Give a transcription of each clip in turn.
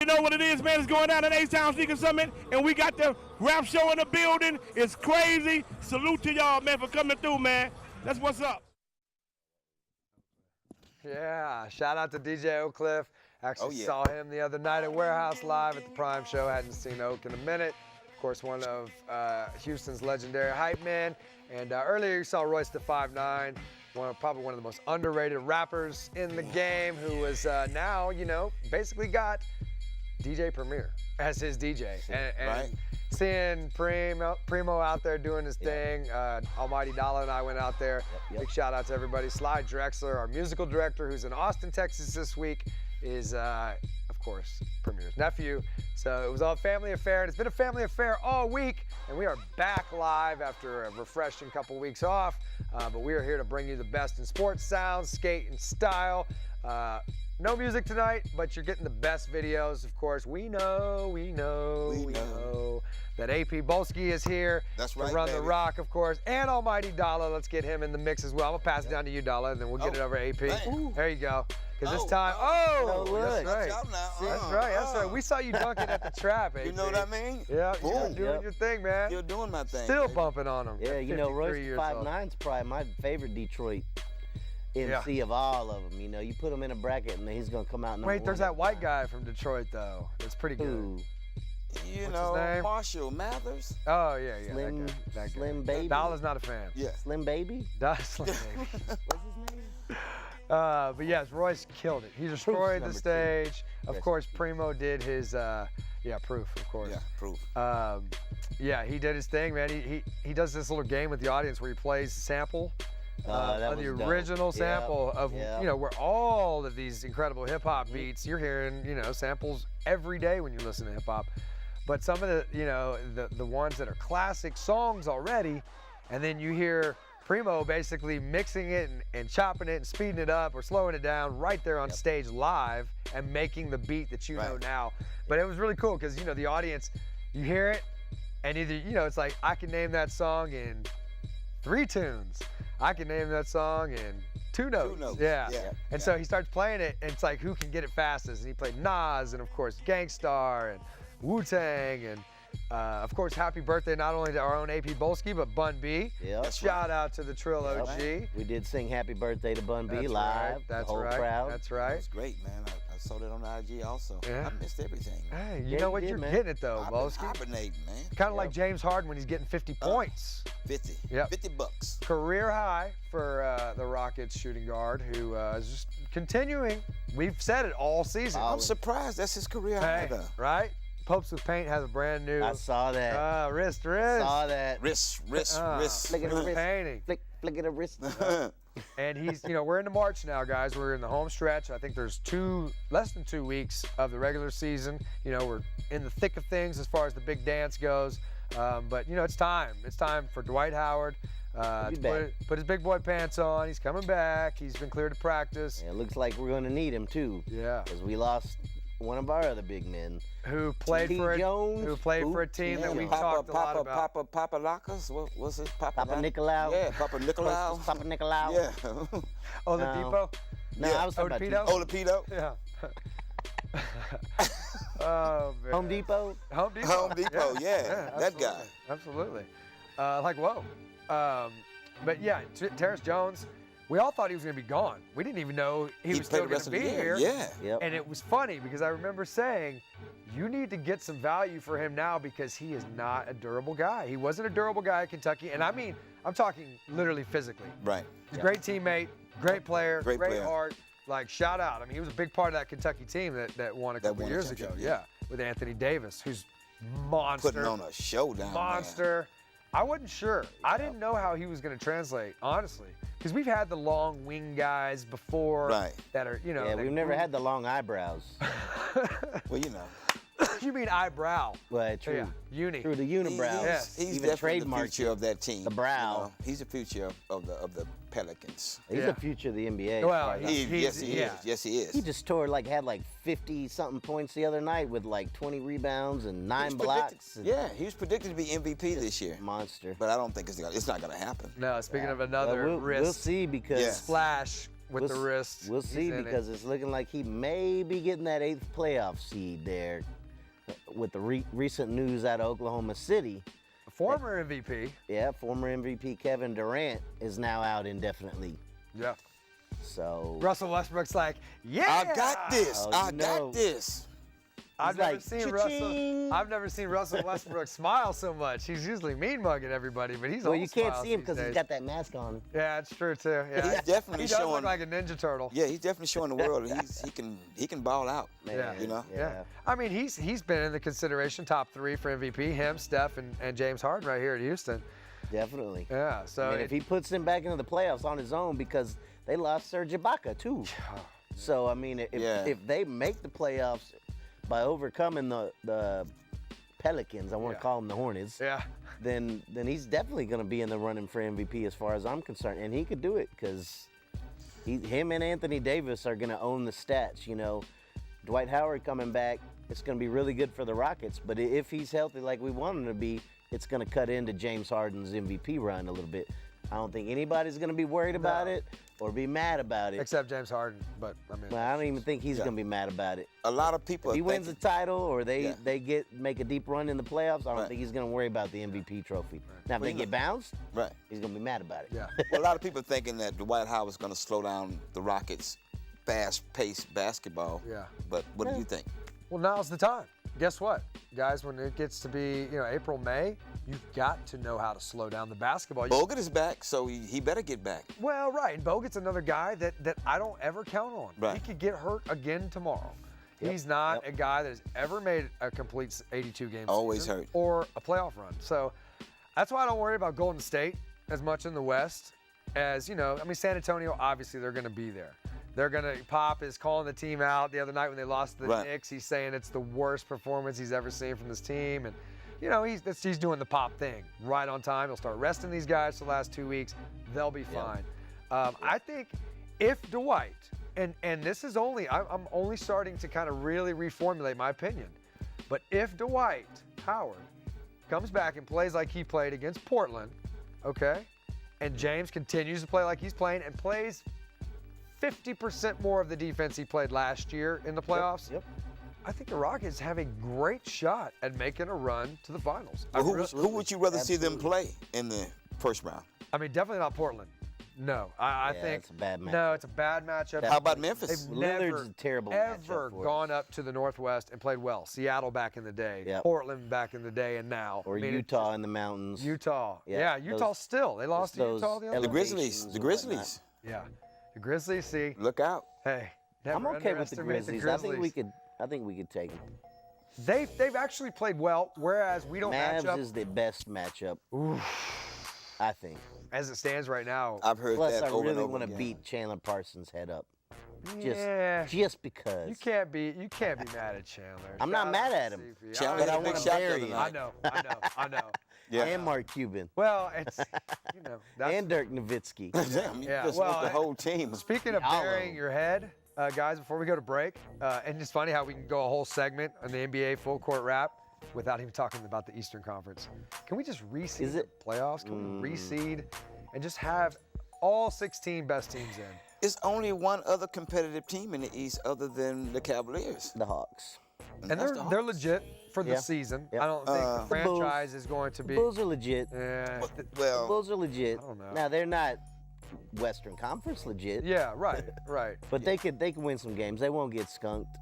You know what it is, man? It's going down at H-Town Sneaker Summit, and we got the rap show in the building. It's crazy. Salute to y'all, man, for coming through, man. That's what's up. Yeah, shout out to DJ Oak Cliff. Actually saw him the other night at Warehouse Live at the Prime Show. Hadn't seen Oak in a minute. Of course, one of Houston's legendary hype men. And earlier you saw Royce the 5'9", probably one of the most underrated rappers in the game, who was now, you know, basically got DJ Premier as his DJ. And seeing Primo out there doing his thing, Almighty Dolla and I went out there. Big shout out to everybody. Sly Drexler, our musical director, who's in Austin, Texas this week, is, of course, Premier's nephew. So it was all a family affair, and it's been a family affair all week, and we are back live after a refreshing couple weeks off. But we are here to bring you the best in sports sounds, skate, and style. No music tonight, but you're getting the best videos, of course. We know that AP Bowlskee is here to run the rock, of course, and Almighty Dolla. Let's get him in the mix as well. I'm gonna pass it down to you, Dolla, and then we'll get it over to AP. There you go. Because this time, that's right. That's right. We saw you dunking at the trap, AP. You know what I mean? Yeah, you're doing your thing, man. Still doing my thing. Still bumping on him. Yeah, you know, Royce 5'9" probably my favorite Detroit MC of all of them. You know, you put him in a bracket and he's gonna come out. Wait, there's that white guy from Detroit though. It's pretty good. You know, Marshall Mathers. Oh yeah, Slim Baby. Dolla's not a fan. Yeah. Slim Baby. Slim Baby. What's his name? But yes, Royce killed it. He destroyed the stage. Of course, Primo did his, Proof, of course. Yeah, Proof. He did his thing, man. He does this little game with the audience where he plays the sample. The original sample of, you know, where all of these incredible hip hop beats, you're hearing, you know, samples every day when you listen to hip hop. But some of the, you know, the ones that are classic songs already, and then you hear Primo basically mixing it and chopping it and speeding it up or slowing it down right there on stage live and making the beat that you know now. But it was really cool because, you know, the audience, you hear it and either, you know, it's like, I can name that song in 3 tunes. I can name that song in 2 notes. 2 notes. Yeah. And so he starts playing it, and it's like, who can get it fastest? And he played Nas, and of course, Gangstar, and Wu-Tang, and of course, happy birthday not only to our own AP Bowlskee, but Bun B. Shout out to the Trill OG. We did sing happy birthday to Bun B live. That's the whole right. crowd. That's right. It was great, man. I saw that on the IG also. Yeah. I missed everything. Hey, you know what? You're getting it, though, Bowlskee. Hibernating, man. Kind of like James Harden when he's getting 50 points. 50. Yep. 50 bucks. Career high for the Rockets shooting guard, who is just continuing. We've said it all season. I'm surprised that's his career high, though. Right? Popes with Paint has a brand new. I saw that. Wrist. Saw that. Wrist. Flick at the wrist. Painting. Flick at the wrist. And he's, you know, we're into March now, guys. We're in the home stretch. I think there's less than 2 weeks of the regular season. You know, we're in the thick of things as far as the big dance goes. But, you know, it's time. It's time for Dwight Howard to put his big boy pants on. He's coming back. He's been cleared to practice. Yeah, it looks like we're going to need him, too. Yeah. Because we lost one of our other big men. Who played for a team that we talked a lot about. Papa Lacas? What's his Papa? Papa Nicolau. Yeah, Papa Nicolau. Papa Nicolau. Yeah. Oladipo? No, I was talking about Oladipo? Yeah. Oh, man. Home Depot? Home Depot, yeah. That guy. Absolutely. Like, whoa. But yeah, Terrence Jones, we all thought he was going to be gone. We didn't even know he was still going to be here. Yeah. Yep. And it was funny because I remember saying, you need to get some value for him now because he is not a durable guy. He wasn't a durable guy at Kentucky. And I mean, I'm talking literally physically. Right. He's a great teammate, great player, great heart. Like, shout out. I mean, he was a big part of that Kentucky team that won a couple years ago. Yeah. With Anthony Davis, who's monster. Putting on a showdown. Monster. Man. I wasn't sure. I didn't know how he was going to translate, honestly. Because we've had the long wing guys before that are, you know. Yeah, we've never had the long eyebrows. Well, you know. You mean eyebrow? Well, true. Yeah, uni. Through the unibrow. He's definitely the future of that team. The brow. You know, he's the future of the Pelicans. He's the future of the NBA. Well, yes, he is. Yes, he is. He just had like 50-something points the other night with like 20 rebounds and 9 blocks. Yeah, he was predicted to be MVP this year. Monster. But I don't think it's not going to happen. No, speaking of another risk. We'll see because splash with the wrist. We'll see because it's looking like he may be getting that 8th playoff seed there with the recent news out of Oklahoma City. Former MVP. Yeah, former MVP Kevin Durant is now out indefinitely. Yeah. So Russell Westbrook's like, yeah, I got this. Oh, I got this. I've like, never seen cha-ching. I've never seen Russell Westbrook smile so much. He's usually mean mugging everybody, but he's well, all you can't smiles see him these because he's days. got that mask on. Yeah, it's true too. Yeah, He's definitely he does showing look like a Ninja Turtle. Yeah, he's definitely showing the world he can ball out. Man, You know? Yeah. I mean, he's been in the consideration top 3 for MVP. Him, Steph, and James Harden right here at Houston. Definitely. Yeah. So And if he puts him back into the playoffs on his own, because they lost Serge Ibaka too. So I mean, if they make the playoffs by overcoming the Pelicans, I want to call them the Hornets. Yeah. Then he's definitely going to be in the running for MVP as far as I'm concerned, and he could do it because him and Anthony Davis are going to own the stats. You know, Dwight Howard coming back, it's going to be really good for the Rockets. But if he's healthy like we want him to be, it's going to cut into James Harden's MVP run a little bit. I don't think anybody's going to be worried about it or be mad about it. Except James Harden, but I mean. Well, I don't even think he's going to be mad about it. A lot of people If he are wins the thinking, title or they make a deep run in the playoffs, I don't think he's going to worry about the MVP trophy. Now, if they get bounced, right. he's going to be mad about it. Yeah. Well, a lot of people are thinking that Dwight Howard's going to slow down the Rockets' fast-paced basketball. Yeah. But what do you think? Well, now's the time. Guess what, guys? When it gets to be, April, May, you've got to know how to slow down the basketball. Bogut is back, so he better get back. Well, right. And Bogut's another guy that I don't ever count on. Right. He could get hurt again tomorrow. Yep, He's not a guy that has ever made a complete 82 game Always season hurt. or a playoff run. So that's why I don't worry about Golden State as much in the West as, San Antonio, obviously they're going to be there. They're going to, Pop is calling the team out the other night when they lost to the Knicks. He's saying it's the worst performance he's ever seen from this team. And, he's doing the Pop thing right on time. He'll start resting these guys for the last 2 weeks. They'll be fine. I think if Dwight, and this is only, I'm only starting to kind of really reformulate my opinion, but if Dwight Howard comes back and plays like he played against Portland, okay, and James continues to play like he's playing and plays 50% more of the defense he played last year in the playoffs, I think the Rockets have a great shot at making a run to the finals. Well, who would you rather see them play in the first round? I mean, definitely not Portland. No, I think it's a bad matchup. No, it's a bad matchup. How about Memphis? They've Lillard's never a terrible ever matchup for gone up to the Northwest and played well. Seattle back in the day, Portland back in the day, and now. Or Utah in the mountains. Utah. Yeah, Utah still. They lost to Utah the other The night. Grizzlies. The Grizzlies. Yeah, the Grizzlies. See, Look out. hey, I'm never okay with the underestimate Grizzlies. I think we could take them. They've actually played well, whereas we don't match up. Mavs is the best matchup. I think. As it stands right now. I've heard Plus, that I over and really over want to again. beat Chandler Parsons' head up. Yeah. Just because. You can't be mad at Chandler. I'm not Shout mad out at to him. CP. Chandler But I had a big wanna shot the bury other him. night. I know. Yeah. And Mark Cuban. Well, it's that's And Dirk Nowitzki. Damn, you Yeah, just well, want the whole team. Speaking of Y'all burying know. your head, guys, before we go to break, and it's funny how we can go a whole segment on the NBA full court wrap without even talking about the Eastern Conference. Can we just reseed Is it? the playoffs? Can we reseed and just have all 16 best teams in? It's only one other competitive team in the East other than the Cavaliers. The Hawks. And that's they're the Hawks. legit for the Yeah. season. Yeah. I don't think the The Bulls. franchise is going to The be. Bulls are legit. Yeah. The Well, Bulls are legit. I don't know. Now, they're not Western Conference legit. Yeah, right. But they can win some games. They won't get skunked,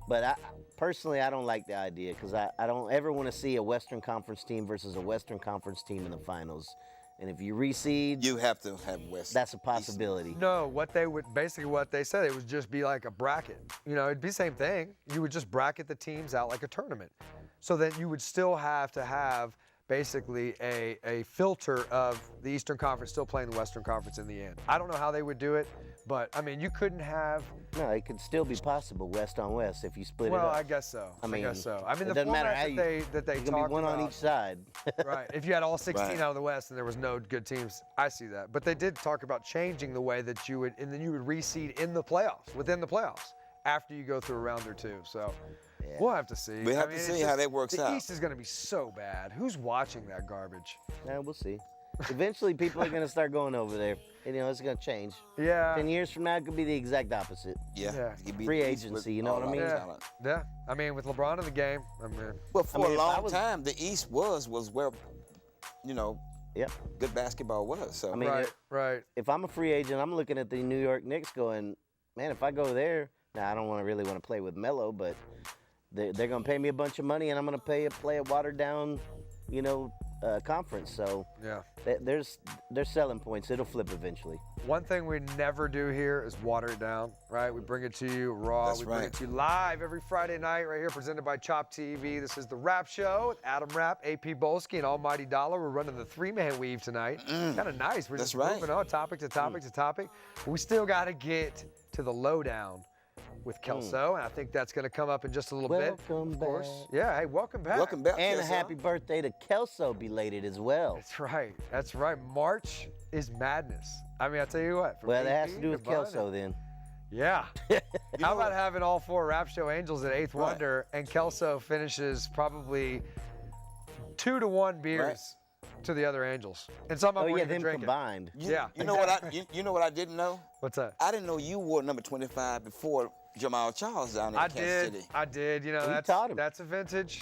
But I personally don't like the idea because I don't ever want to see a Western Conference team versus a Western Conference team in the finals. And if you reseed, you have to have West. that's a possibility. No, what they said, it would just be like a bracket. It'd be the same thing. You would just bracket the teams out like a tournament. So then you would still have to have basically a filter of the Eastern Conference still playing the Western Conference in the end. I don't know how they would do it, but I mean, you couldn't have. No, it could still be possible West on West if you split Well, it up. I guess so. I guess so. I mean, it the doesn't matter format how that you. they It's gonna talked be one about, on each side. right. If you had all 16 Right. out of the West and there was no good teams, I see that. But they did talk about changing the way that you would, and then you would reseed in the playoffs, within the playoffs, after you go through a round or two. So Yeah. we'll have to see. We have I mean, to it's see how that works the out. East is going to be so bad. Who's watching that garbage? Yeah, we'll see. Eventually, people are going to start going over there. And, it's going to change. Yeah. 10 years from now, it could be the exact opposite. Yeah. Yeah. Free agency, you know what I mean? Yeah. I mean, with LeBron in the game, Well, for a if long time, the East was where, Yeah. good basketball was. So. I mean, right. if I'm a free agent, I'm looking at the New York Knicks going, man, if I go there, now I don't really want to play with Melo, but they're going to pay me a bunch of money, and I'm going to play a watered down, conference. So Yeah. there's selling points. It'll flip eventually. One thing we never do here is water it down, right? We bring it to you raw. That's we bring right. it to you live every Friday night right here, presented by Chop TV. This is the Rapp Show with Adam Rapp, AP Bowlskee, and Almighty Dolla. We're running the three-man weave tonight. Kind of nice. We're just moving on topic to topic to topic. We still got to get to the lowdown with Kelso, and I think that's going to come up in just a little bit. Welcome Of course. back. Yeah, hey, welcome back. Welcome back. And a Kelso. happy birthday to Kelso belated as well. That's right. That's right. March is madness. I mean, I tell you what. from Well, that AP has to do with Bonnet. Kelso then. Yeah. How about having all four Rapp Show Angels at eighth wonder, and Kelso finishes probably 2-1 beers to the other Angels, and some of Oh them yeah, weren't even them drinking. combined. Yeah. You know what I didn't know? What's that? I didn't know you wore number 25 before Jamal Charles down in Kansas City. I did. You know, taught him. that's a vintage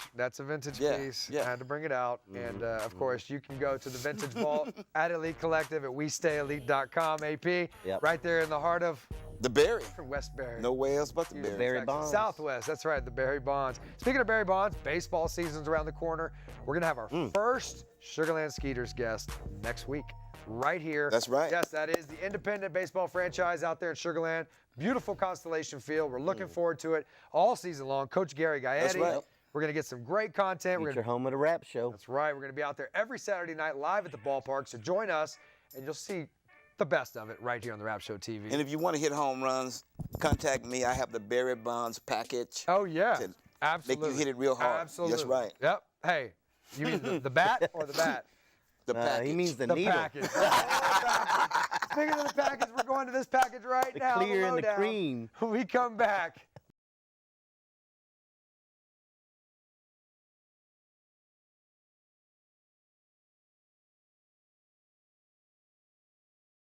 Yeah, piece. yeah. I had to bring it out. And of course, you can go to the Vintage Vault at Elite Collective at WeStayElite.com, AP. Yep. Right there in the heart of The Berry. Westbury. Nowhere else but the Houston, Berry. Barry Texas. Bonds. Southwest, that's right, the Barry Bonds. Speaking of Barry Bonds, baseball season's around the corner. We're going to have our first Sugarland Skeeters guest next week, right here. That's right. Yes, that is the independent baseball franchise out there in Sugarland. Beautiful Constellation Field. We're looking forward to it all season long. Coach Gary Gaetti. That's right. We're going to get some great content. Future home of the Rap Show. That's right. We're going to be out there every Saturday night live at the ballpark. So join us, and you'll see the best of it right here on the Rap Show TV. And if you want to hit home runs, contact me. I have the Barry Bonds package. Oh, yeah. to Absolutely. Make you hit it real hard. Absolutely. That's right. Yep. Hey, you mean the bat or the bat? The package. He means the The needle. package. Speaking of the package, we're going to this package right The now. clear and the lowdown. cream. When we come back,